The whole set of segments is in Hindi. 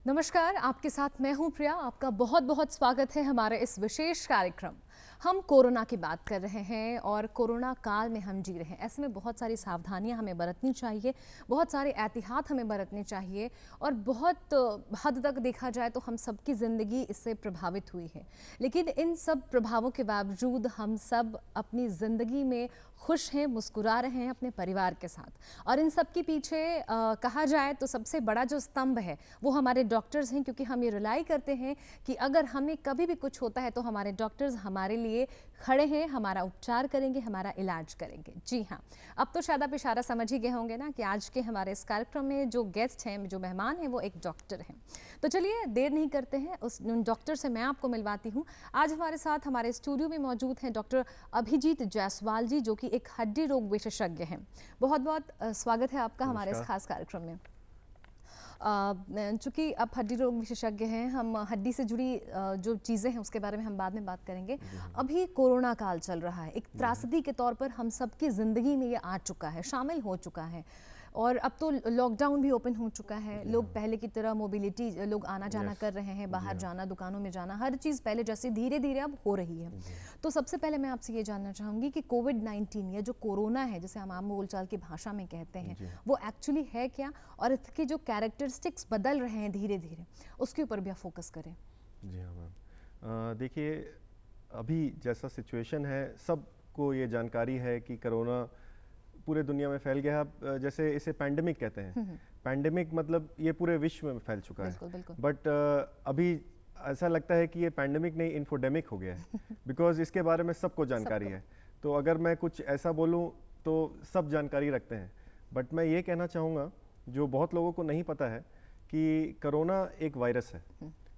नमस्कार, आपके साथ मैं हूं प्रिया। आपका बहुत बहुत स्वागत है हमारे इस विशेष कार्यक्रम। हम कोरोना की बात कर रहे हैं और कोरोना काल में हम जी रहे हैं। ऐसे में बहुत सारी सावधानियां हमें बरतनी चाहिए, बहुत सारे एहतियात हमें बरतने चाहिए और बहुत हद तक देखा जाए तो हम सबकी ज़िंदगी इससे प्रभावित हुई है। लेकिन इन सब प्रभावों के बावजूद हम सब अपनी ज़िंदगी में खुश हैं, मुस्कुरा रहे हैं अपने परिवार के साथ। और इन सब के पीछे कहा जाए तो सबसे बड़ा जो स्तंभ है वो हमारे डॉक्टर्स हैं, क्योंकि हम ये रिलाई करते हैं कि अगर हमें कभी भी कुछ होता है तो हमारे डॉक्टर्स हमारे लिए खड़े हैं, हमारा उपचार करेंगे, हमारा इलाज करेंगे। जी हाँ, अब तो शायद आप इशारा समझ ही गए होंगे ना कि आज के हमारे इस कार्यक्रम में जो गेस्ट हैं, जो मेहमान हैं, वो एक डॉक्टर हैं। तो चलिए देर नहीं करते हैं, उन डॉक्टर से मैं आपको मिलवाती हूँ। आज हमारे साथ हमारे स्टूडियो में मौजूद हैं डॉक्टर अभिजीत जायसवाल जी, जो कि एक हड्डी रोग विशेषज्ञ हैं। बहुत बहुत स्वागत है आपका हमारे इस खास कार्यक्रम में। चूँकि आप हड्डी रोग विशेषज्ञ हैं, हम हड्डी से जुड़ी जो चीज़ें हैं उसके बारे में हम बाद में बात करेंगे। अभी कोरोना काल चल रहा है, एक त्रासदी के तौर पर हम सबकी ज़िंदगी में ये आ चुका है, शामिल हो चुका है। और अब तो लॉकडाउन भी ओपन हो चुका है, लोग पहले की तरह मोबिलिटी, लोग आना जाना कर रहे हैं, बाहर जाना, दुकानों में जाना, हर चीज़ पहले जैसे धीरे धीरे अब हो रही है। तो सबसे पहले मैं आपसे ये जानना चाहूँगी कि कोविड-19 या जो कोरोना है, जिसे हम आम बोलचाल की भाषा में कहते हैं, वो एक्चुअली है क्या, और इसके जो कैरेक्टरिस्टिक्स बदल रहे हैं धीरे धीरे, उसके ऊपर भी आप फोकस करें। जी हाँ मैम, देखिए अभी जैसा सिचुएशन है, सबको ये जानकारी है कि कोरोना पूरे दुनिया में फैल गया है। जैसे इसे पैंडेमिक कहते हैं। पैंडेमिक मतलब ये पूरे विश्व में फैल चुका है। बट अभी ऐसा लगता है कि ये पैंडेमिक नहीं, इन्फोडेमिक हो गया है। बिकॉज इसके बारे में सबको जानकारी है। तो अगर मैं कुछ ऐसा बोलूँ तो सब जानकारी रखते हैं। बट मैं ये कहना चाहूँगा, जो बहुत लोगों को नहीं पता है, कि कोरोना एक वायरस है।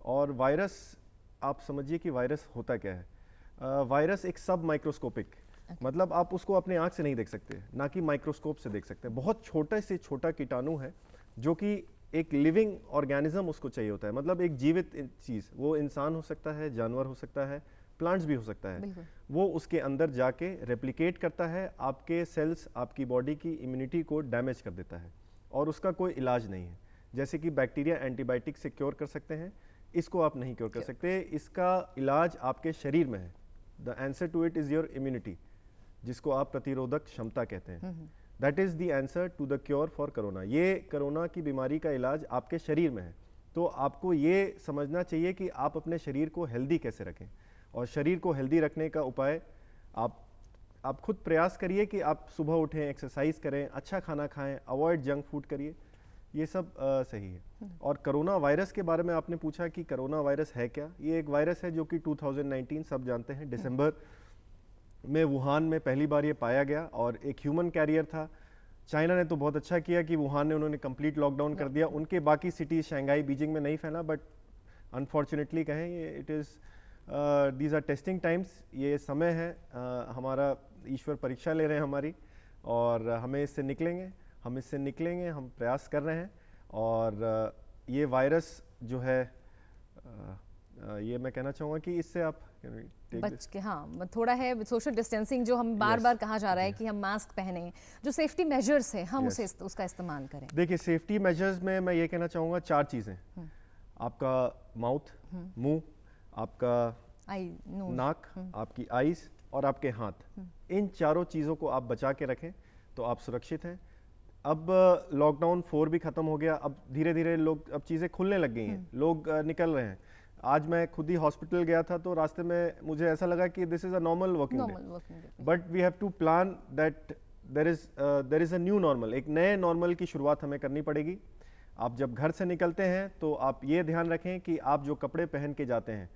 और वायरस, आप समझिए कि वायरस होता क्या है। वायरस एक सब माइक्रोस्कोपिक, मतलब आप उसको अपने आंख से नहीं देख सकते, ना कि माइक्रोस्कोप से देख सकते हैं। बहुत छोटे से छोटा कीटाणु है जो कि एक लिविंग ऑर्गेनिज्म उसको चाहिए होता है, मतलब एक जीवित चीज़। वो इंसान हो सकता है, जानवर हो सकता है, प्लांट्स भी हो सकता है। वो उसके अंदर जाके रेप्लिकेट करता है, आपके सेल्स, आपकी बॉडी की इम्यूनिटी को डैमेज कर देता है, और उसका कोई इलाज नहीं है। जैसे कि बैक्टीरिया एंटीबायोटिक से क्योर कर सकते हैं, इसको आप नहीं क्योर कर सकते। इसका इलाज आपके शरीर में है। The answer to it is your immunity, जिसको आप प्रतिरोधक क्षमता कहते हैं। That is the answer to the cure for corona. ये कोरोना की बीमारी का इलाज आपके शरीर में है। तो आपको ये समझना चाहिए कि आप अपने शरीर को हेल्दी कैसे रखें, और शरीर को हेल्दी रखने का उपाय आप खुद प्रयास करिए कि आप सुबह उठें, एक्सरसाइज करें, अच्छा खाना खाएं, अवॉइड जंक फूड करिए। ये सब सही है। और कोरोना वायरस के बारे में आपने पूछा कि कोरोना वायरस है क्या। ये एक वायरस है जो कि 2019 सब जानते हैं, दिसंबर में वुहान में पहली बार ये पाया गया, और एक ह्यूमन कैरियर था। चाइना ने तो बहुत अच्छा किया कि वुहान ने उन्होंने कंप्लीट लॉकडाउन कर दिया। उनके बाकी सिटीज शंघाई, बीजिंग में नहीं फैला। बट अनफॉर्चुनेटली कहें, ये it is these are testing times. ये समय है, हमारा ईश्वर परीक्षा ले रहे हैं हमारी, और हमें इससे निकलेंगे, हम प्रयास कर रहे हैं। और ये वायरस जो है, ये मैं कहना चाहूँगा कि इससे आप बच के, हाँ, थोड़ा है सोशल डिस्टेंसिंग, जो हम बार बार कहा जा रहा है कि हम मास्क पहने, जो सेफ्टी मेजर्स है हम उसे उसका इस्तेमाल करें। देखिए, सेफ्टी मेजर्स में मैं ये कहना चाहूँगा 4 चीज़ें। आपका माउथ, मुंह, आपका नाक, आपकी आईज, और आपके हाथ। इन चारों चीज़ों को आप बचा के रखें तो आप सुरक्षित हैं। अब लॉकडाउन 4 भी ख़त्म हो गया। अब धीरे धीरे लोग, अब चीज़ें खुलने लग गई हैं, लोग निकल रहे हैं। आज मैं खुद ही हॉस्पिटल गया था, तो रास्ते में मुझे ऐसा लगा कि this is a normal working day, but we have to plan that there is a new normal. एक नए नॉर्मल की शुरुआत हमें करनी पड़ेगी। आप जब घर से निकलते हैं तो आप ये ध्यान रखें कि आप जो कपड़े पहन के जाते हैं,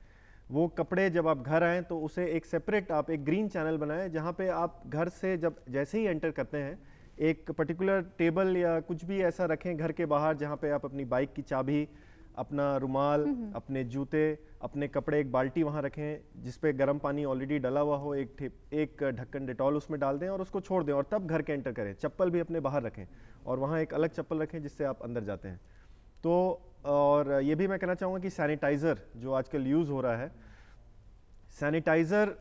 वो कपड़े जब आप घर आएँ तो उसे एक सेपरेट, आप एक ग्रीन चैनल बनाएं, जहाँ पे आप घर से जब जैसे ही एंटर करते हैं, एक पर्टिकुलर टेबल या कुछ भी ऐसा रखें घर के बाहर, जहाँ पे आप अपनी बाइक की चाबी, अपना रुमाल, अपने जूते, अपने कपड़े, एक बाल्टी वहाँ रखें जिस पे गर्म पानी ऑलरेडी डला हुआ हो, एक ढक्कन डेटॉल उसमें डाल दें और उसको छोड़ दें, और तब घर के एंटर करें। चप्पल भी अपने बाहर रखें, और वहाँ एक अलग चप्पल रखें जिससे आप अंदर जाते हैं। तो और ये भी मैं कहना चाहूँगा कि सैनिटाइज़र जो आजकल यूज़ हो रहा है, सैनिटाइज़र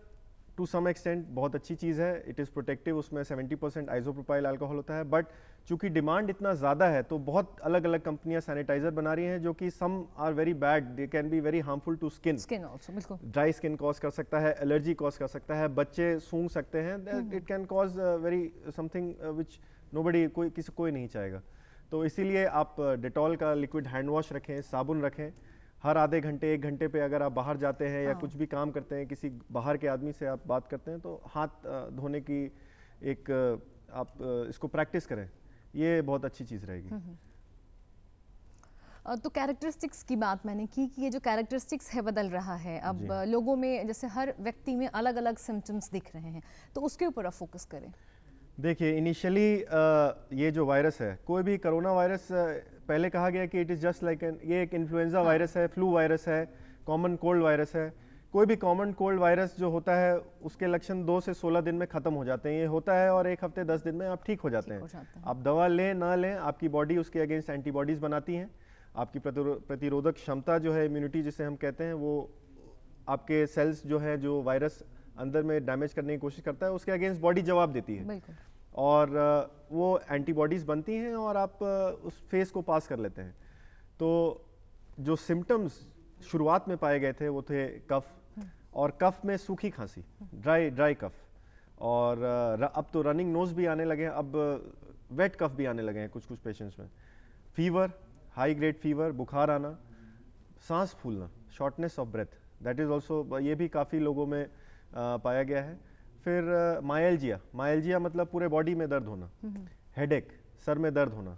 टू सम एक्सटेंट बहुत अच्छी चीज़ है, इट इज़ प्रोटेक्टिव। उसमें 70% आइसोप्रोपाइल अल्कोहल होता है, बट चूंकि डिमांड इतना ज़्यादा है तो बहुत अलग अलग कंपनियां सैनिटाइजर बना रही हैं जो कि some are very bad, they can be very harmful to skin also, बिल्कुल। ड्राई स्किन कॉज कर सकता है, एलर्जी कॉज कर सकता है, बच्चे सूंघ सकते हैं, it can cause very something which nobody, कोई नहीं चाहेगा। तो इसीलिए आप डेटॉल का लिक्विड हैंड वॉश रखें, साबुन रखें, हर आधे घंटे 1 घंटे पे अगर आप बाहर जाते हैं या कुछ भी काम करते हैं, किसी बाहर के आदमी से आप बात करते हैं तो हाथ धोने की एक आप इसको प्रैक्टिस करें, ये बहुत अच्छी चीज़ रहेगी। तो कैरेक्टरिस्टिक्स की बात मैंने की कि ये जो कैरेक्टरिस्टिक्स है बदल रहा है अब लोगों में, जैसे हर व्यक्ति में अलग अलग सिम्टम्स दिख रहे हैं, तो उसके ऊपर आप फोकस करें। देखिए इनिशियली ये जो वायरस है, कोई भी कोरोना वायरस, पहले कहा गया कि इट इज़ जस्ट लाइक ये एक इन्फ्लुएंजा वायरस है, फ्लू वायरस है, कॉमन कोल्ड वायरस है। कोई भी कॉमन कोल्ड वायरस जो होता है उसके लक्षण 2 से 16 दिन में ख़त्म हो जाते हैं, ये होता है, और 1 हफ्ते 10 दिन में आप ठीक हो जाते हैं। आप दवा लें ना लें, आपकी बॉडी उसके अगेंस्ट एंटीबॉडीज़ बनाती हैं। आपकी प्रतिरोधक क्षमता जो है, इम्यूनिटी जिसे हम कहते हैं, वो आपके सेल्स जो है, जो वायरस अंदर में डैमेज करने की कोशिश करता है, उसके अगेंस्ट बॉडी जवाब देती है और वो एंटीबॉडीज़ बनती हैं और आप उस फेज को पास कर लेते हैं। तो जो सिम्टम्स शुरुआत में पाए गए थे वो थे कफ, और कफ में सूखी खांसी, ड्राई कफ, और अब तो रनिंग नोज भी आने लगे हैं, अब वेट कफ भी आने लगे हैं कुछ पेशेंट्स में। फीवर, हाई ग्रेड फीवर, बुखार आना, सांस फूलना, shortness of breath, that is also, ये भी काफ़ी लोगों में पाया गया है। फिर मायल्जिया मतलब पूरे बॉडी में दर्द होना, हेडेक, सर में दर्द होना,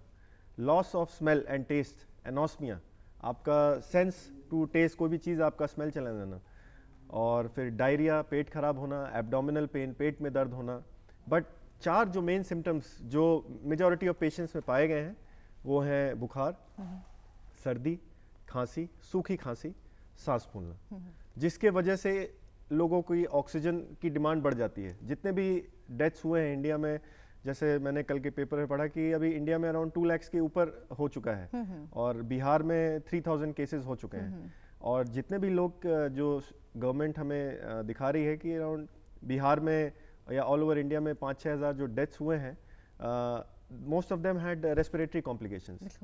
loss of smell and taste, anosmia, आपका सेंस टू टेस्ट, कोई भी चीज़ आपका स्मेल चला जाना, और फिर डायरिया, पेट खराब होना, एब्डोमिनल पेन, पेट में दर्द होना। बट 4 जो मेन सिम्टम्स जो मेजॉरिटी ऑफ पेशेंट्स में पाए गए हैं वो हैं बुखार, सर्दी, खांसी, सूखी खांसी, सांस फूलना, जिसके वजह से लोगों की ऑक्सीजन की डिमांड बढ़ जाती है। जितने भी डेथ्स हुए हैं इंडिया में, जैसे मैंने कल के पेपर में पढ़ा कि अभी इंडिया में अराउंड 2 लाख के ऊपर हो चुका है, और बिहार में 3000 केसेस हो चुके हैं। और जितने भी लोग, जो गवर्नमेंट हमें दिखा रही है कि अराउंड बिहार में या ऑल ओवर इंडिया में 5-6 हज़ार जो डेथ्स हुए हैं, most of them had respiratory complications.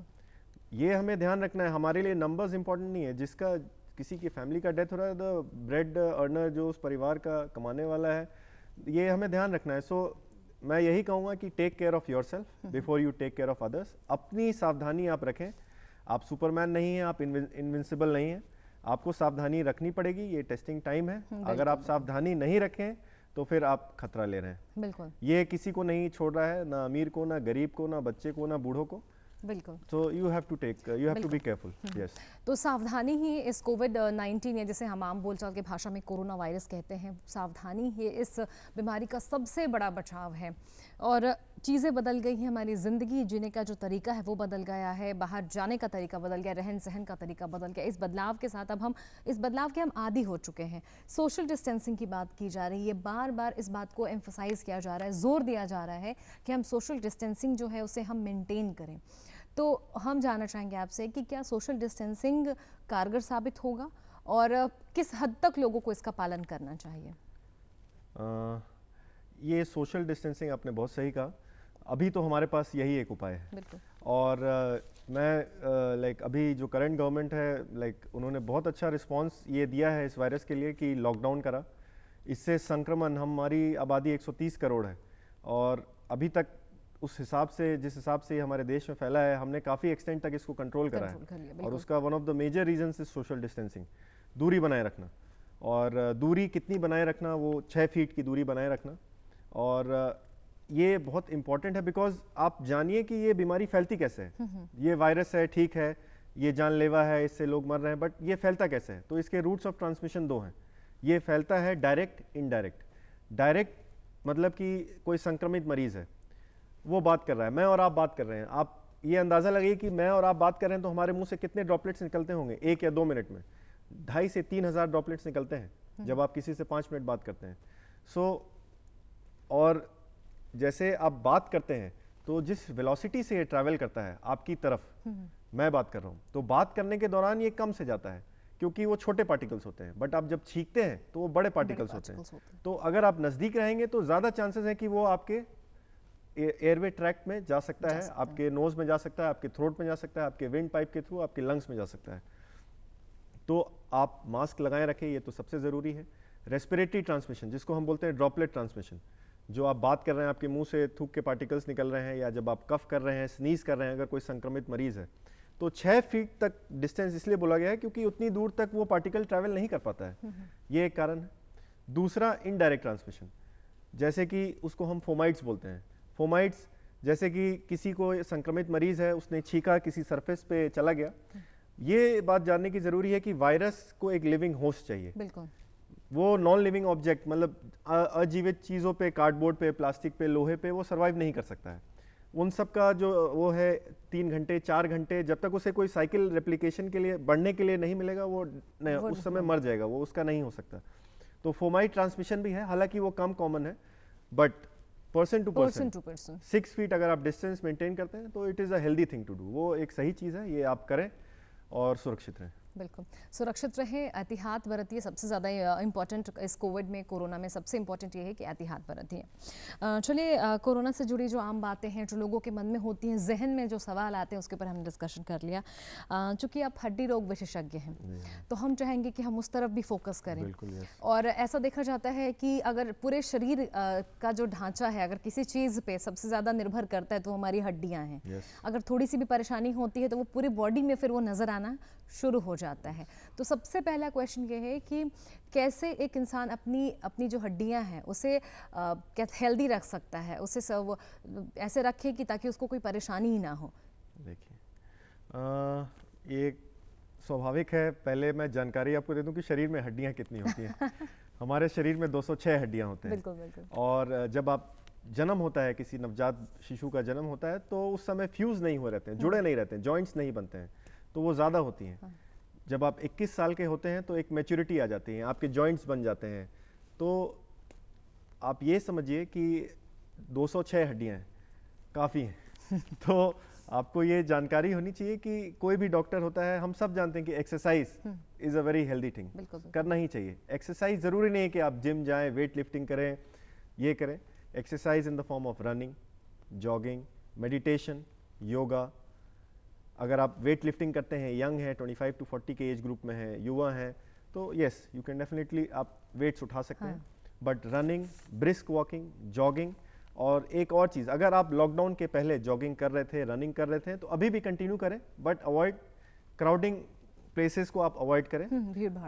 ये हमें ध्यान रखना है, हमारे लिए नंबर्स इंपॉर्टेंट नहीं है। जिसका किसी की फैमिली का डेथ हो रहा है, द ब्रेड अर्नर, जो उस परिवार का कमाने वाला है, ये हमें ध्यान रखना है। सो मैं यही कहूँगा कि take care of your self before you take care of others. अपनी सावधानी आप रखें। आप सुपरमैन नहीं हैं, आप इनविंसिबल नहीं हैं, आपको सावधानी रखनी पड़ेगी। ये टेस्टिंग टाइम है, अगर आप सावधानी नहीं रखें तो फिर आप खतरा ले रहे हैं। बिल्कुल, ये किसी को नहीं छोड़ रहा है, ना अमीर को, ना गरीब को, ना बच्चे को, ना बूढ़ों को। बिल्कुल। So you have to be careful. Yes. तो सावधानी ही इस कोविड-19 या जिसे हम आम बोलचाल की भाषा में कोरोना वायरस कहते हैं, सावधानी ही इस बीमारी का सबसे बड़ा बचाव है। और चीज़ें बदल गई हैं, हमारी ज़िंदगी जीने का जो तरीका है वो बदल गया है, बाहर जाने का तरीका बदल गया, रहन सहन का तरीका बदल गया। इस बदलाव के साथ अब हम इस बदलाव के हम आदी हो चुके हैं। सोशल डिस्टेंसिंग की बात की जा रही है, बार बार इस बात को एम्फसाइज़ किया जा रहा है, जोर दिया जा रहा है कि हम सोशल डिस्टेंसिंग जो है उसे हम मेनटेन करें। तो हम जानना चाहेंगे आपसे कि क्या सोशल डिस्टेंसिंग कारगर साबित होगा और किस हद तक लोगों को इसका पालन करना चाहिए? ये सोशल डिस्टेंसिंग आपने बहुत सही कहा। अभी तो हमारे पास यही एक उपाय है। बिल्कुल। और मैं लाइक अभी जो करंट गवर्नमेंट है, लाइक उन्होंने बहुत अच्छा रिस्पांस ये दिया है इस वायरस के लिए कि लॉकडाउन करा। इससे संक्रमण, हमारी आबादी 130 करोड़ है और अभी तक उस हिसाब से, जिस हिसाब से हमारे देश में फैला है, हमने काफ़ी एक्सटेंट तक इसको कंट्रोल करा है। और उसका one of the major reasons is social distancing, दूरी बनाए रखना। और दूरी कितनी बनाए रखना, वो 6 फीट की दूरी बनाए रखना। और ये बहुत इंपॉर्टेंट है बिकॉज आप जानिए कि ये बीमारी फैलती कैसे है। ये वायरस है, ठीक है, ये जानलेवा है, इससे लोग मर रहे हैं, बट ये फैलता कैसे है? तो इसके रूट्स ऑफ ट्रांसमिशन 2 हैं। ये फैलता है डायरेक्ट, इनडायरेक्ट। डायरेक्ट मतलब कि कोई संक्रमित मरीज है, वो बात कर रहा है, मैं और आप बात कर रहे हैं, आप ये अंदाज़ा लगाइए कि मैं और आप बात कर रहे हैं तो हमारे मुंह से कितने ड्रॉपलेट्स निकलते होंगे 1 या 2 मिनट में? 2,500 से 3,000 ड्रॉपलेट्स निकलते हैं जब आप किसी से 5 मिनट बात करते हैं। और जैसे आप बात करते हैं तो जिस वेलोसिटी से ये ट्रैवल करता है आपकी तरफ, मैं बात कर रहा हूँ, तो बात करने के दौरान ये कम से जाता है क्योंकि वो छोटे पार्टिकल्स होते हैं, बट आप जब छींकते हैं तो वो बड़े पार्टिकल्स होते हैं। तो अगर आप नज़दीक रहेंगे तो ज़्यादा चांसेस है कि वो आपके एयरवे ट्रैक्ट में जा सकता है, आपके नोज में जा सकता है, आपके थ्रोट में जा सकता है, आपके विंड पाइप के थ्रू आपके लंग्स में जा सकता है। तो आप मास्क लगाए रखें, ये तो सबसे ज़रूरी है। रेस्पिरेटरी ट्रांसमिशन जिसको हम बोलते हैं ड्रॉपलेट ट्रांसमिशन, जो आप बात कर रहे हैं आपके मुंह से थूक के पार्टिकल्स निकल रहे हैं, या जब आप कफ कर रहे हैं, स्नीज कर रहे हैं, अगर कोई संक्रमित मरीज है, तो 6 फीट तक डिस्टेंस इसलिए बोला गया है क्योंकि उतनी दूर तक वो पार्टिकल ट्रैवल नहीं कर पाता है, ये एक कारण है। दूसरा इनडायरेक्ट ट्रांसमिशन, जैसे कि उसको हम फोमाइट्स बोलते हैं। फोमाइट्स जैसे कि किसी को संक्रमित मरीज है, उसने छींका, किसी सरफेस पे चला गया। ये बात जानने की जरूरी है कि वायरस को एक लिविंग होस्ट चाहिए। बिल्कुल। वो नॉन लिविंग ऑब्जेक्ट, मतलब अजीवित चीज़ों पे, कार्डबोर्ड पे, प्लास्टिक पे, लोहे पे वो सर्वाइव नहीं कर सकता है। उन सब का जो वो है 3 घंटे 4 घंटे, जब तक उसे कोई साइकिल रेप्लिकेशन के लिए, बढ़ने के लिए नहीं मिलेगा, वो उस समय मर जाएगा, वो उसका नहीं हो सकता। तो फोमाइट ट्रांसमिशन भी है, हालांकि वो कम कॉमन है, but person to person 6 feet अगर आप डिस्टेंस मेंटेन करते हैं तो it is a healthy thing to do. वो एक सही चीज़ है, ये आप करें और सुरक्षित रहें। बिल्कुल, सुरक्षित रहें, एहतियात बरतिए। सबसे ज़्यादा इम्पॉर्टेंट इस कोविड में, कोरोना में सबसे इम्पॉर्टेंट ये है कि एहतियात बरतिए। चलिए, कोरोना से जुड़ी जो आम बातें हैं, जो लोगों के मन में होती हैं, जहन में जो सवाल आते हैं, उसके ऊपर हमने डिस्कशन कर लिया। चूँकि आप हड्डी रोग विशेषज्ञ हैं, तो हम चाहेंगे कि हम उस तरफ भी फोकस करें। और ऐसा देखा जाता है कि अगर पूरे शरीर का जो ढांचा है, अगर किसी चीज़ पे सबसे ज़्यादा निर्भर करता है तो हमारी हड्डियाँ हैं। अगर थोड़ी सी भी परेशानी होती है तो वो पूरी बॉडी में फिर वो नज़र आना शुरू हो जाता है। तो सबसे पहला क्वेश्चन ये है कि कैसे एक इंसान अपनी जो हड्डियां हैं उसे क्या हेल्दी रख सकता है, उसे सब ऐसे रखे कि ताकि उसको कोई परेशानी ही ना हो। देखिए, ये स्वाभाविक है। पहले मैं जानकारी आपको दे दूं कि शरीर में हड्डियां कितनी होती हैं। हमारे शरीर में 206 हड्डियां होते हैं। बिल्कुल बिल्कुल। और जब आप जन्म होता है, किसी नवजात शिशु का जन्म होता है, तो उस समय फ्यूज नहीं हो रहते हैं, जुड़े नहीं रहते हैं, जॉइंट्स नहीं बनते हैं, तो वो ज़्यादा होती हैं। जब आप 21 साल के होते हैं तो एक मैच्योरिटी आ जाती है, आपके जॉइंट्स बन जाते हैं। तो आप ये समझिए कि 206 हड्डियां हैं, काफ़ी हैं। तो आपको ये जानकारी होनी चाहिए कि कोई भी डॉक्टर होता है, हम सब जानते हैं कि exercise is a very healthy thing, करना ही चाहिए। एक्सरसाइज ज़रूरी नहीं है कि आप जिम जाएं, वेट लिफ्टिंग करें, ये करें। Exercise in the form of running, jogging, meditation, yoga. अगर आप वेट लिफ्टिंग करते हैं, यंग हैं, 25 to 40 के एज ग्रुप में हैं, युवा हैं, तो यस यू कैन डेफिनेटली आप वेट्स उठा सकते हैं। But running, brisk walking, jogging, और एक और चीज़, अगर आप लॉकडाउन के पहले जॉगिंग कर रहे थे, रनिंग कर रहे थे, तो अभी भी कंटिन्यू करें, बट अवॉइड क्राउडिंग प्लेसेस को, आप अवॉइड करें।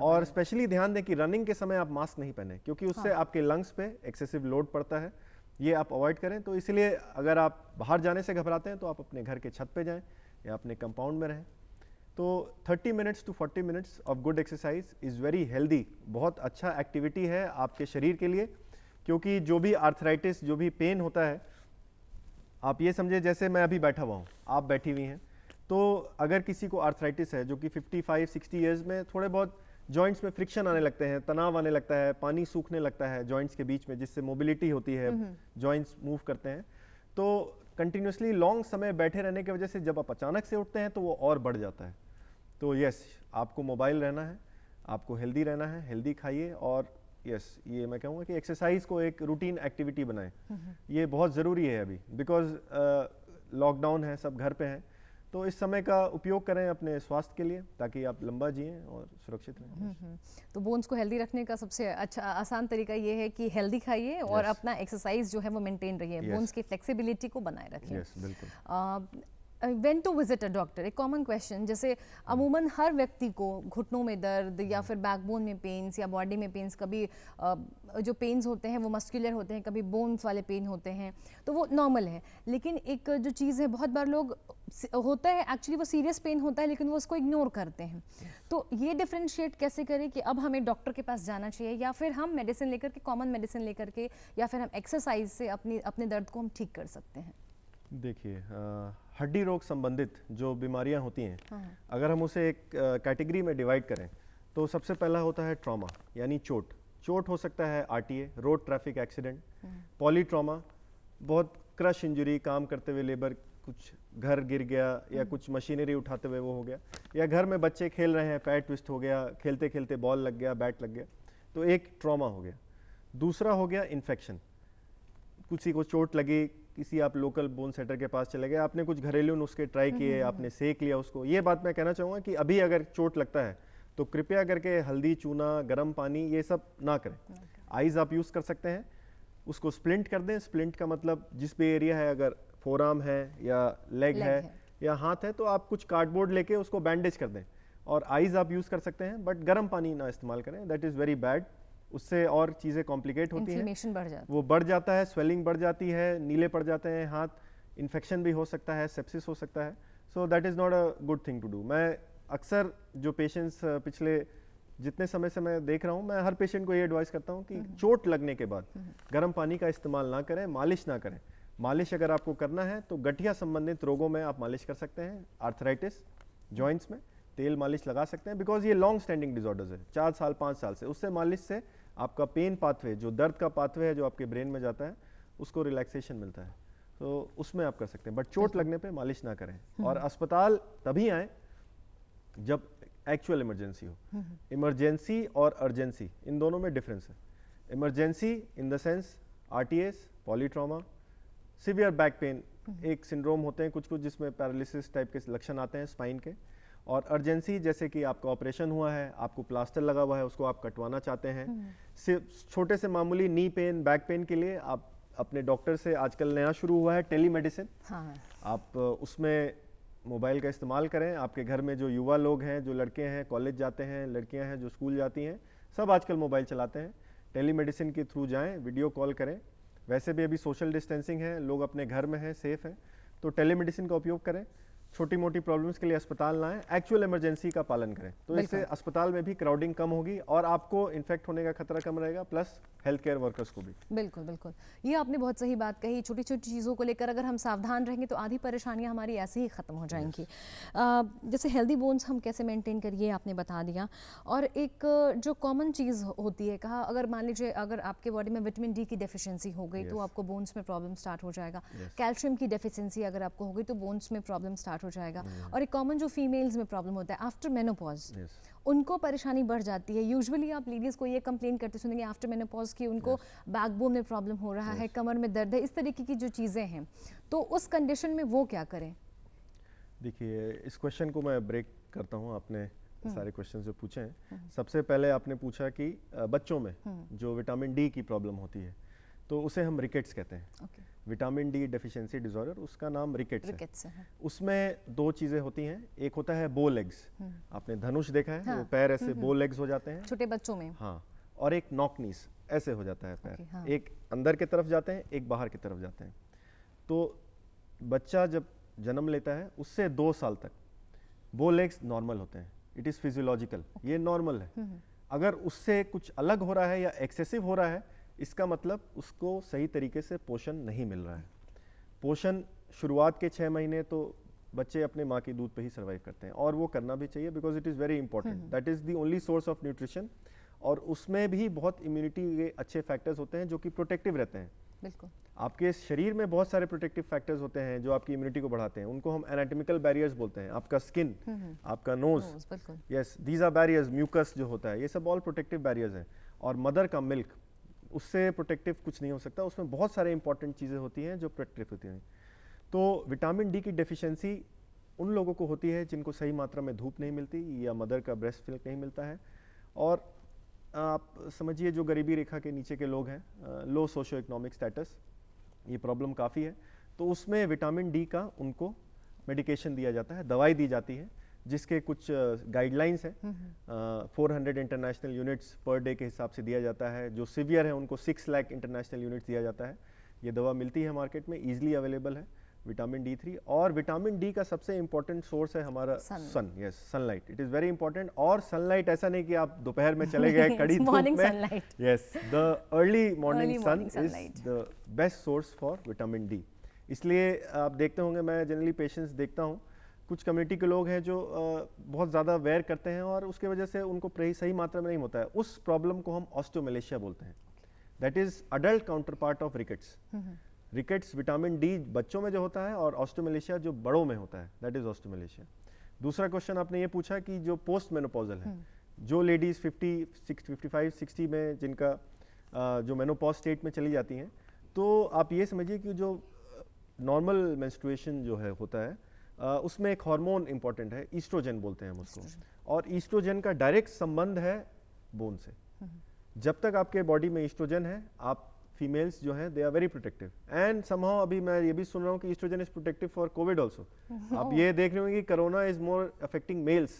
और स्पेशली ध्यान दें कि रनिंग के समय आप मास्क नहीं पहने, क्योंकि उससे आपके लंग्स पे एक्सेसिव लोड पड़ता है, ये आप अवॉइड करें। तो इसलिए अगर आप बाहर जाने से घबराते हैं तो आप अपने घर के छत पे जाएं या अपने कंपाउंड में रहें। तो 30 minutes to 40 minutes of good exercise is very healthy, बहुत अच्छा एक्टिविटी है आपके शरीर के लिए। क्योंकि जो भी आर्थराइटिस, जो भी पेन होता है, आप ये समझे जैसे मैं अभी बैठा हुआ हूँ, आप बैठी हुई हैं, तो अगर किसी को आर्थराइटिस है जो कि 55-60 ईयर्स में थोड़े बहुत जॉइंट्स में फ्रिक्शन आने लगते हैं, तनाव आने लगता है, पानी सूखने लगता है जॉइंट्स के बीच में, जिससे मोबिलिटी होती है, जॉइंट्स मूव करते हैं, तो कंटिन्यूसली लॉन्ग समय बैठे रहने की वजह से जब आप अचानक से उठते हैं तो वो और बढ़ जाता है। तो यस, आपको मोबाइल रहना है, आपको हेल्दी रहना है, हेल्दी खाइए, और यस ये मैं कहूँगा कि एक्सरसाइज को एक रूटीन एक्टिविटी बनाएं। ये बहुत ज़रूरी है अभी, बिकॉज लॉकडाउन है, सब घर पे हैं, तो इस समय का उपयोग करें अपने स्वास्थ्य के लिए, ताकि आप लंबा जिएं और सुरक्षित रहें। तो बोन्स को हेल्दी रखने का सबसे अच्छा आसान तरीका ये है कि हेल्दी खाइए और अपना एक्सरसाइज जो है वो मेंटेन रहिए, बोन्स की फ्लेक्सिबिलिटी को बनाए रखिए। बिल्कुल। When to visit a doctor, एक कॉमन क्वेश्चन, जैसे अमूमन हर व्यक्ति को घुटनों में दर्द या फिर बैकबोन में पेन्स या बॉडी में पेन्स, कभी जो पेन्स होते हैं वो मस्कुलर होते हैं, कभी बोन्स वाले पेन होते हैं, तो वो नॉर्मल है। लेकिन एक जो चीज़ है, बहुत बार लोग होता है एक्चुअली वो सीरियस पेन होता है लेकिन वो उसको इग्नोर करते हैं। तो ये डिफ्रेंशिएट कैसे करें कि अब हमें डॉक्टर के पास जाना चाहिए, या फिर हम मेडिसिन लेकर के, कॉमन मेडिसिन लेकर के, या फिर हम एक्सरसाइज से अपने दर्द को हम ठीक कर सकते हैं? देखिए, हड्डी रोग संबंधित जो बीमारियां होती हैं, अगर हम उसे एक कैटेगरी में डिवाइड करें, तो सबसे पहला होता है ट्रॉमा, यानी चोट। चोट हो सकता है RTA, road traffic accident, poly trauma, बहुत क्रश इंजरी, काम करते हुए लेबर कुछ घर गिर गया या कुछ मशीनरी उठाते हुए वो हो गया, या घर में बच्चे खेल रहे हैं, पैर ट्विस्ट हो गया, खेलते खेलते बॉल लग गया, बैट लग गया, तो एक ट्रॉमा हो गया। दूसरा हो गया इन्फेक्शन, किसी को चोट लगी, किसी आप लोकल बोन सेटर के पास चले गए, आपने कुछ घरेलू नुस्खे ट्राई किए, आपने सेक लिया उसको। ये बात मैं कहना चाहूँगा कि अभी अगर चोट लगता है तो कृपया करके हल्दी, चूना, गर्म पानी ये सब ना करें। आइज़ आप यूज़ कर सकते हैं, उसको स्प्लिंट कर दें। स्प्लिंट का मतलब जिस भी एरिया है, अगर फोरआर्म है या लेग है या हाथ है, तो आप कुछ कार्डबोर्ड लेके उसको बैंडेज कर दें। और आइज़ आप यूज़ कर सकते हैं, बट गर्म पानी ना इस्तेमाल करें, दैट इज़ वेरी बैड। उससे और चीज़ें कॉम्प्लिकेट होती हैं, इन्फ्लेमेशन बढ़ जाता है, वो बढ़ जाता है, स्वेलिंग बढ़ जाती है, नीले पड़ जाते हैं हाथ, इन्फेक्शन भी हो सकता है, सेप्सिस हो सकता है। So that is not a good thing to do. मैं अक्सर जो पेशेंट्स पिछले जितने समय से मैं देख रहा हूँ, मैं हर पेशेंट को ये एडवाइस करता हूँ कि चोट लगने के बाद गर्म पानी का इस्तेमाल ना करें, मालिश ना करें। मालिश अगर आपको करना है तो गठिया संबंधित रोगों में आप मालिश कर सकते हैं, आर्थराइटिस, जॉइंट्स में तेल मालिश लगा सकते हैं, बिकॉज ये लॉन्ग स्टैंडिंग डिसऑर्डर्स है, 4 साल 5 साल से। उससे मालिश से आपका पेन पाथवे, जो दर्द का पाथवे है जो आपके ब्रेन में जाता है, उसको रिलैक्सेशन मिलता है, तो उसमें आप कर सकते हैं। बट चोट लगने पे मालिश ना करें। और अस्पताल तभी आए जब एक्चुअल इमरजेंसी हो। इमरजेंसी और अर्जेंसी, इन दोनों में डिफरेंस है। Emergency in the sense RTS, polytrauma, severe back pain, एक सिंड्रोम होते हैं कुछ कुछ जिसमें पैरालिसिस टाइप के लक्षण आते हैं स्पाइन के। और अर्जेंसी जैसे कि आपका ऑपरेशन हुआ है, आपको प्लास्टर लगा हुआ है, उसको आप कटवाना चाहते हैं। सिर्फ छोटे से मामूली नी पेन, बैक पेन के लिए आप अपने डॉक्टर से, आजकल नया शुरू हुआ है टेलीमेडिसिन, आप उसमें मोबाइल का इस्तेमाल करें। आपके घर में जो युवा लोग हैं, जो लड़के हैं कॉलेज जाते हैं, लड़कियां हैं जो स्कूल जाती हैं, सब आजकल मोबाइल चलाते हैं। टेलीमेडिसिन के थ्रू जाएं, वीडियो कॉल करें। वैसे भी अभी सोशल डिस्टेंसिंग है, लोग अपने घर में हैं, सेफ हैं, तो टेलीमेडिसिन का उपयोग करें। छोटी मोटी प्रॉब्लम्स के लिए अस्पताल ना आए, एक्चुअल इमरजेंसी का पालन करें, तो इससे अस्पताल में भी क्राउडिंग कम होगी और आपको इन्फेक्ट होने का खतरा कम रहेगा, प्लस हेल्थ केयर वर्कर्स को भी। बिल्कुल बिल्कुल, ये आपने बहुत सही बात कही। छोटी छोटी चीज़ों को लेकर अगर हम सावधान रहेंगे तो आधी परेशानियां हमारी ऐसे ही ख़त्म हो जाएंगी। जैसे हेल्दी बोन्स हम कैसे मेंटेन करिए आपने बता दिया। और एक जो कॉमन चीज़ होती है, कहा अगर मान लीजिए अगर आपके बॉडी में विटामिन डी की डेफिशिएंसी हो गई तो आपको बोन्स में प्रॉब्लम स्टार्ट हो जाएगा। कैल्शियम की डेफिशिएंसी अगर आपको हो गई तो बोन्स में प्रॉब्लम स्टार्ट हो जाएगा। और एक कॉमन जो फीमेल्स में प्रॉब्लम होता है आफ्टर मेनोपॉज, उनको परेशानी बढ़ जाती है। यूजुअली आप लेडीज़ को ये कंप्लेन करते सुनेंगे आफ्टर मेनोपॉज की उनको बैकबोन में प्रॉब्लम हो रहा है, कमर में दर्द है, इस तरीके की जो चीज़ें हैं, तो उस कंडीशन में वो क्या करें? देखिए, इस क्वेश्चन को मैं ब्रेक करता हूँ। आपने सारे क्वेश्चन जो पूछे हैं, सबसे पहले आपने पूछा कि बच्चों में जो विटामिन डी की प्रॉब्लम होती है, तो उसे हम रिकेट्स कहते हैं। विटामिन डी डेफिशिएंसी डिसऑर्डर, उसका नाम रिकेट्स है। उसमें 2 चीजें होती हैं, एक होता है बो लेग्स, आपने धनुष देखा है, वो पैर ऐसे बो लेग्स हो जाते हैं छोटे बच्चों में, हाँ। और एक नॉक नीस, ऐसे हो जाता है पैर, एक अंदर की तरफ जाते हैं, एक बाहर की तरफ जाते हैं। तो बच्चा जब जन्म लेता है उससे 2 साल तक बो लेग्स नॉर्मल होते हैं, इट इज फिजियोलॉजिकल, ये नॉर्मल है। अगर उससे कुछ अलग हो रहा है या एक्सेसिव हो रहा है, इसका मतलब उसको सही तरीके से पोषण नहीं मिल रहा है। पोषण शुरुआत के 6 महीने तो बच्चे अपने माँ के दूध पे ही सर्वाइव करते हैं, और वो करना भी चाहिए, because it is very important, that is the only source of nutrition. और उसमें भी बहुत इम्यूनिटी के अच्छे फैक्टर्स होते हैं जो कि प्रोटेक्टिव रहते हैं। बिल्कुल, आपके शरीर में बहुत सारे प्रोटेक्टिव फैक्टर्स होते हैं जो आपकी इम्यूनिटी को बढ़ाते हैं, उनको हम एनाटॉमिकल बैरियर्स बोलते हैं। आपका स्किन, आपका nose, yes, these are barriers, mucus जो होता है, ये सब ऑल प्रोटेक्टिव बैरियर्स हैं। और मदर का मिल्क, उससे प्रोटेक्टिव कुछ नहीं हो सकता, उसमें बहुत सारे इंपॉर्टेंट चीज़ें होती हैं जो प्रोटेक्टिव होती हैं। तो विटामिन डी की डेफिशिएंसी उन लोगों को होती है जिनको सही मात्रा में धूप नहीं मिलती या मदर का ब्रेस्ट मिल्क नहीं मिलता है। और आप समझिए जो गरीबी रेखा के नीचे के लोग हैं, लो सोशो इकोनॉमिक स्टेटस, ये प्रॉब्लम काफ़ी है, तो उसमें विटामिन डी का उनको मेडिकेशन दिया जाता है, दवाई दी जाती है, जिसके कुछ गाइडलाइंस हैं। 400 इंटरनेशनल यूनिट्स पर डे के हिसाब से दिया जाता है। जो सीवियर है उनको 6 लाख इंटरनेशनल यूनिट्स दिया जाता है। ये दवा मिलती है मार्केट में, ईजिली अवेलेबल है, विटामिन D3। और विटामिन डी का सबसे इंपॉर्टेंट सोर्स है हमारा sun, yes, sunlight, it is very important. और सनलाइट ऐसा नहीं कि आप दोपहर में चले गए कड़ी धूप में, yes, the early morning sun is the best source for vitamin D. इसलिए आप देखते होंगे, मैं जनरली पेशेंट्स देखता हूँ, कुछ कम्युनिटी के लोग हैं जो बहुत ज़्यादा वेयर करते हैं और उसके वजह से उनको सही मात्रा में नहीं होता है। उस प्रॉब्लम को हम ऑस्टियोमलेशिया बोलते हैं, that is adult counter part of rickets. Rickets vitamin D बच्चों में जो होता है, और ऑस्टियोमलेशिया जो बड़ों में होता है, दैट इज ऑस्टियोमलेशिया। दूसरा क्वेश्चन आपने ये पूछा कि जो पोस्ट मेनोपॉजल है, जो लेडीज 55, 60 में जिनका जो मेनोपॉज स्टेट में चली जाती हैं, तो आप ये समझिए कि जो नॉर्मल मेंस्ट्रुएशन जो है होता है उसमें एक हार्मोन इंपॉर्टेंट है, ईस्ट्रोजन बोलते हैं हम उसको, और ईस्ट्रोजन का डायरेक्ट संबंध है बोन से। जब तक आपके बॉडी में ईस्ट्रोजन है, आप फीमेल्स जो हैं they are very protective, and somehow अभी मैं ये भी सुन रहा हूँ कि estrogen is protective for COVID also. आप ये देख रहे होंगे कि corona is more affecting males,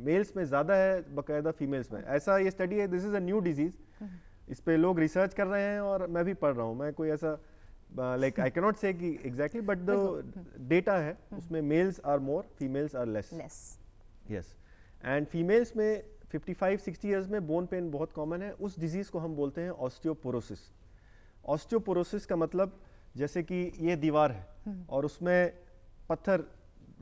males में ज्यादा है बकायदा फीमेल्स में, ऐसा ये स्टडी है। This is a new disease, इस पे लोग रिसर्च कर रहे हैं और मैं भी पढ़ रहा हूँ। मैं कोई ऐसा लाइक आई कैन नॉट से कि एग्जैक्टली, बट द डेटा है उसमें males are more, females are less. Yes, and females में 55-60 इयर्स में बोन पेन बहुत कॉमन है। उस डिजीज को हम बोलते हैं ऑस्टियोपोरोसिस। ऑस्टियोपोरोसिस का मतलब जैसे कि ये दीवार है और उसमें पत्थर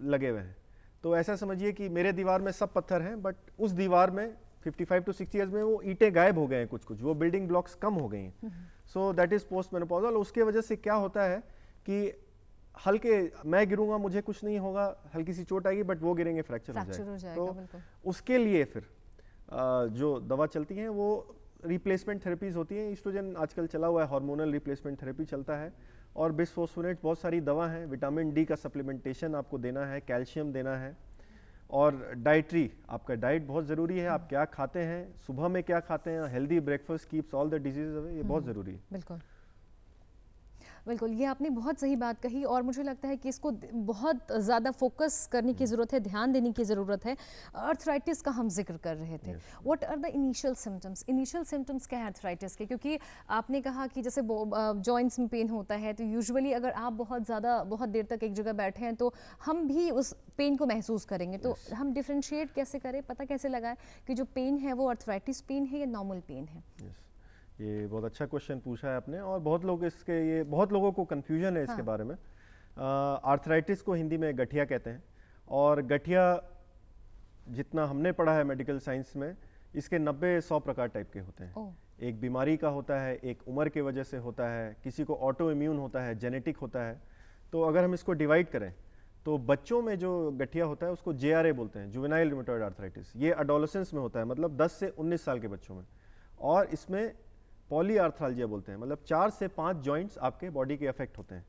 लगे हुए हैं, तो ऐसा समझिए कि मेरे दीवार में सब पत्थर हैं, बट उस दीवार में 55 to 60 इयर्स में वो ईंटें गायब हो गए हैं, कुछ वो बिल्डिंग ब्लॉक्स कम हो गई हैं। So that is post menopausal. उसके वजह से क्या होता है कि हल्के, मैं गिरूंगा मुझे कुछ नहीं होगा, हल्की सी चोट आएगी, बट वो गिरेंगे फ्रैक्चर हो जाएगा। तो उसके लिए फिर जो दवा चलती हैं वो रिप्लेसमेंट थेरेपीज होती हैं। ईस्ट्रोजन आजकल चला हुआ है, हार्मोनल रिप्लेसमेंट थेरेपी चलता है, और बिस्फोस्फोनेट, बहुत सारी दवा हैं। विटामिन डी का सप्लीमेंटेशन आपको देना है, कैल्शियम देना है, और डाइटरी, आपका डाइट बहुत ज़रूरी है। आप क्या खाते हैं, सुबह में क्या खाते हैं, healthy breakfast keeps all the disease away, ये बहुत ज़रूरी है। बिल्कुल बिल्कुल, ये आपने बहुत सही बात कही, और मुझे लगता है कि इसको बहुत ज़्यादा फोकस करने की ज़रूरत है, ध्यान देने की ज़रूरत है। अर्थराइटिस का हम जिक्र कर रहे थे, what are the initial symptoms? Initial symptoms क्या है अर्थराइटिस के? क्योंकि आपने कहा कि जैसे जॉइंट्स में पेन होता है, तो यूजुअली अगर आप बहुत देर तक एक जगह बैठे हैं तो हम भी उस पेन को महसूस करेंगे। तो हम डिफ्रेंशिएट कैसे करें, पता कैसे लगाएं कि जो पेन है वो अर्थराइटिस पेन है या नॉर्मल पेन है? ये बहुत अच्छा क्वेश्चन पूछा है आपने, और बहुत लोगों को कंफ्यूजन है इसके बारे में। आर्थराइटिस को हिंदी में गठिया कहते हैं, और गठिया जितना हमने पढ़ा है मेडिकल साइंस में, इसके 90-100 प्रकार टाइप के होते हैं। एक बीमारी का होता है, एक उम्र के वजह से होता है, किसी को ऑटो इम्यून होता है, जेनेटिक होता है। तो अगर हम इसको डिवाइड करें तो बच्चों में जो गठिया होता है उसको JRA बोलते हैं, जुवेनाइल रूमेटॉइड आर्थराइटिस। ये एडोलेसेंस में होता है, मतलब 10 से 19 साल के बच्चों में, और इसमें पॉलीआर्थराल्जिया बोलते हैं, मतलब 4 से 5 जॉइंट्स आपके बॉडी के अफेक्ट होते हैं,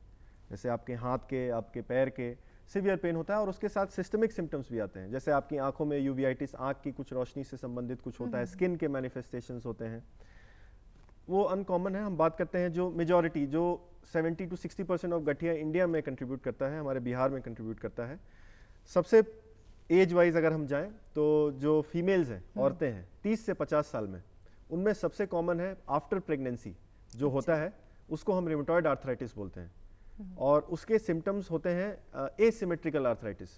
जैसे आपके हाथ के, आपके पैर के, सीवियर पेन होता है, और उसके साथ सिस्टमिक सिम्टम्स भी आते हैं, जैसे आपकी आंखों में यूवियाइटिस, आंख की कुछ रोशनी से संबंधित कुछ होता है, स्किन के मैनिफेस्टेशंस होते हैं, वो अनकॉमन है। हम बात करते हैं जो मेजॉरिटी, जो 70 to 60% ऑफ गठिया इंडिया में कंट्रीब्यूट करता है, हमारे बिहार में कंट्रीब्यूट करता है। सबसे एज वाइज अगर हम जाएं तो जो फीमेल्स हैं, औरतें हैं 30 से 50 साल में, उनमें सबसे कॉमन है आफ्टर प्रेगनेंसी जो होता है, उसको हम रिमेटॉइड आर्थराइटिस बोलते हैं, और उसके सिम्टम्स होते हैं एसिमेट्रिकल आर्थराइटिस,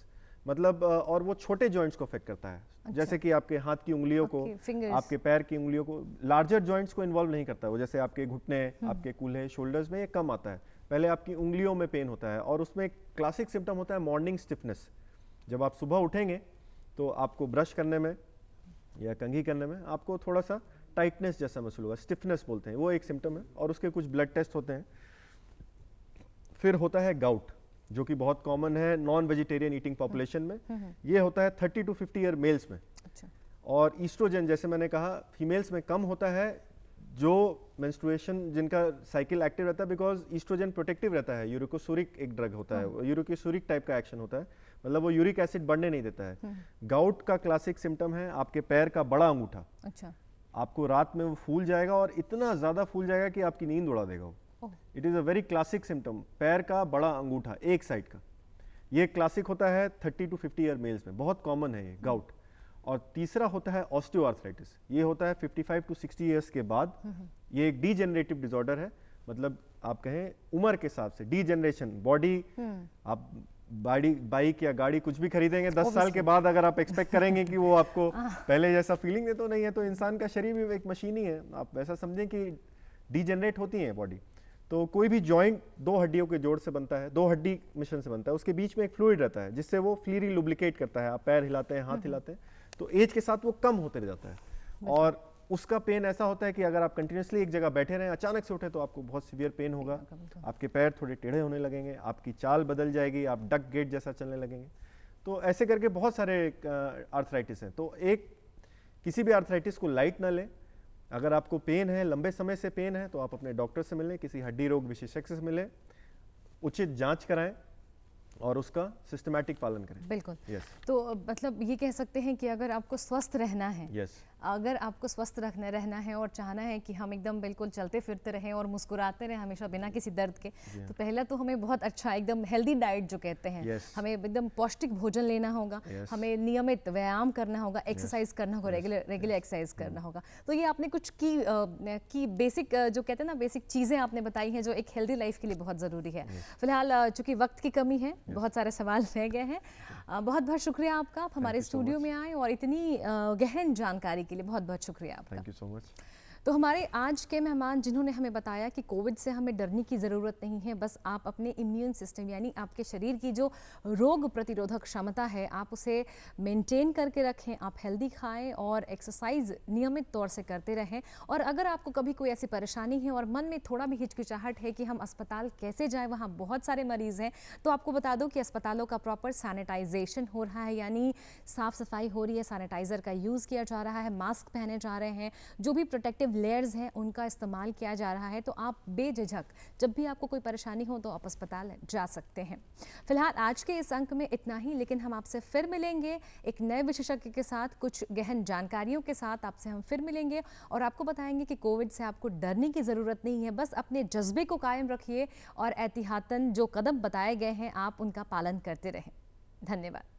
मतलब और वो छोटे जॉइंट्स को अफेक्ट करता है। अच्छा। जैसे कि आपके हाथ की उंगलियों को, आपके पैर की उंगलियों को, लार्जर जॉइंट्स को इन्वॉल्व नहीं करता है वो, जैसे आपके घुटने, आपके कूल्हे, शोल्डर्स में ये कम आता है। पहले आपकी उंगलियों में पेन होता है, और उसमें क्लासिक सिम्टम होता है मॉर्निंग स्टिफनेस। जब आप सुबह उठेंगे तो आपको ब्रश करने में या कंघी करने में आपको थोड़ा सा टाइटनेस जैसा महसूस होगा, स्टिफनेस बोलते हैं, वो एक सिम्टम है, और उसके कुछ ब्लड टेस्ट होते हैं। फिर होता है गाउट, जो कि बहुत कॉमन है नॉन वेजिटेरियन ईटिंग पॉपुलेशन में। ये होता है 30 to 50 ईयर मेल्स में। अच्छा। और ईस्ट्रोजन, जैसे मैंने कहा, फीमेल्स में कम होता है, जो मेंस्ट्रुएशन जिनका साइकिल एक्टिव रहता है, बिकॉज ईस्ट्रोजन प्रोटेक्टिव रहता है। यूरिकोसूरिक एक ड्रग होता है, यूरिकोसूरिक टाइप का एक्शन होता है, मतलब वो यूरिक एसिड बढ़ने नहीं देता है। गाउट का क्लासिक सिम्टम है आपके पैर का बड़ा अंगूठा। अच्छा। आपको रात में वो फूल जाएगा, और इतना ज्यादा फूल जाएगा कि आपकी नींद उड़ा देगा वो। It is a very classic symptom, पैर का बड़ा अंगूठा एक साइड का। ये क्लासिक होता है 30 to 50 ईयर मेल्स में, बहुत कॉमन है ये गाउट। और तीसरा होता है ऑस्टियोआर्थराइटिस, ये होता है 55 to 60 ईयर्स के बाद। ये एक डीजेनरेटिव डिसऑर्डर है, मतलब आप कहें उम्र के हिसाब से डीजेनरेशन, बॉडी, आप बाइक या गाड़ी कुछ भी खरीदेंगे 10 साल के बाद, अगर आप एक्सपेक्ट करेंगे कि वो आपको पहले जैसा फीलिंग दे, तो नहीं है। तो इंसान का शरीर भी एक मशीन ही है, आप वैसा समझें कि डीजेनरेट होती है बॉडी। तो कोई भी जॉइंट 2 हड्डियों के जोड़ से बनता है, 2 हड्डी मिश्रण से बनता है, उसके बीच में एक फ्लूइड रहता है जिससे वो फ्रीली लुब्रिकेट करता है। आप पैर हिलाते हैं, हाथ हिलाते हैं, तो एज के साथ वो कम होते जाता है। और उसका पेन ऐसा होता है कि अगर आप कंटिन्यूसली एक जगह बैठे रहें, अचानक से उठे, तो आपको बहुत सीवियर पेन होगा, आपके पैर थोड़े टेढ़े होने लगेंगे, आपकी चाल बदल जाएगी, आप डक गेट जैसा चलने लगेंगे। तो ऐसे करके बहुत सारे आर्थराइटिस हैं। तो किसी भी आर्थराइटिस को लाइट ना लें। अगर आपको पेन है, लंबे समय से पेन है, तो आप अपने डॉक्टर से मिलें, किसी हड्डी रोग विशेषज्ञ से मिलें। उचित जांच कराएं और उसका सिस्टमैटिक पालन करें। बिल्कुल। यस। तो मतलब ये कह सकते हैं कि अगर आपको स्वस्थ रहना है, यस, अगर आपको स्वस्थ रहना है और चाहना है कि हम एकदम बिल्कुल चलते फिरते रहें और मुस्कुराते रहें हमेशा बिना किसी दर्द के, तो पहला तो हमें बहुत अच्छा एकदम हेल्दी डाइट जो कहते हैं, Yes. हमें एकदम पौष्टिक भोजन लेना होगा, Yes. हमें नियमित व्यायाम करना होगा, एक्सरसाइज करना होगा, रेगुलर एक्सरसाइज करना होगा। तो ये आपने कुछ की बेसिक जो कहते हैं ना, बेसिक चीज़ें आपने बताई हैं जो एक हेल्दी लाइफ के लिए बहुत ज़रूरी है। फिलहाल चूंकि वक्त की कमी है, बहुत सारे सवाल रह गए हैं। बहुत बहुत शुक्रिया आपका, आप हमारे स्टूडियो में आए और इतनी गहन जानकारी के लिए बहुत बहुत शुक्रिया आपका। Thank you so much. तो हमारे आज के मेहमान जिन्होंने हमें बताया कि कोविड से हमें डरने की ज़रूरत नहीं है, बस आप अपने इम्यून सिस्टम यानी आपके शरीर की जो रोग प्रतिरोधक क्षमता है आप उसे मेंटेन करके रखें, आप हेल्दी खाएं और एक्सरसाइज नियमित तौर से करते रहें। और अगर आपको कभी कोई ऐसी परेशानी है और मन में थोड़ा भी हिचकिचाहट है कि हम अस्पताल कैसे जाएं, वहाँ बहुत सारे मरीज़ हैं, तो आपको बता दो कि अस्पतालों का प्रॉपर सैनिटाइजेशन हो रहा है, यानी साफ़ सफाई हो रही है, सैनिटाइज़र का यूज़ किया जा रहा है, मास्क पहने जा रहे हैं, जो भी प्रोटेक्टिव लेयर्स हैं उनका इस्तेमाल किया जा रहा है। तो आप बेझिझक जब भी आपको कोई परेशानी हो तो आप अस्पताल जा सकते हैं। फिलहाल आज के इस अंक में इतना ही, लेकिन हम आपसे फिर मिलेंगे एक नए विशेषज्ञ के साथ, कुछ गहन जानकारियों के साथ आपसे हम फिर मिलेंगे और आपको बताएंगे कि कोविड से आपको डरने की ज़रूरत नहीं है, बस अपने जज्बे को कायम रखिए और एहतियातन जो कदम बताए गए हैं आप उनका पालन करते रहें। धन्यवाद।